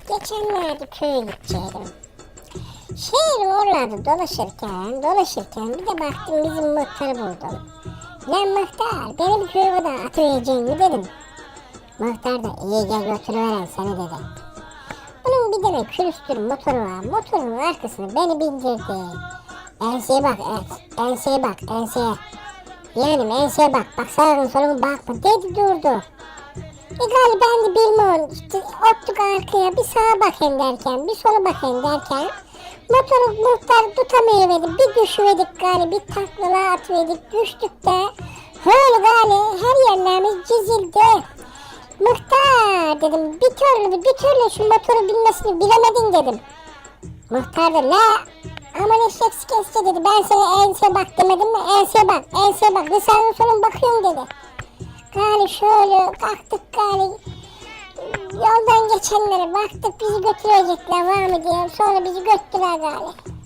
Geçenlerde köye gidecektim. Şehir oralarda dolaşırken bir de baktım bizim muhtarı buldum. Lan muhtar beni bir köye kadar atıvereceğin mi dedim. Muhtar da iyi gel götürüveren seni dedi. Bunun bir tane külüstür motoru var. Motorun arkasını beni bindirdi. Enseye bak enseye bak enseye. Yani enseye bak sağın solun bakma dedi durdu. Galiba ben de bilmiyorum işte ottuk arkaya bir sağa bakayım derken bir sola bakayım derken motoru muhtar tutamayıverdi bir düşüverdik galiba bir taklalar atıverdik düştük de öyle galiba her yerlerimiz çizildi. Muhtar dedim bir türlü şu motoru bilmesini bilemedin dedim. Muhtar da la aman eşek sikesçe dedi ben sana enseye bak demedim mi enseye bak bir sağın solun bakıyorum dedi. Gali şöyle kalktık gali yoldan geçenlere baktık bizi götürecekler var mı diye sonra bizi götürdüler gali.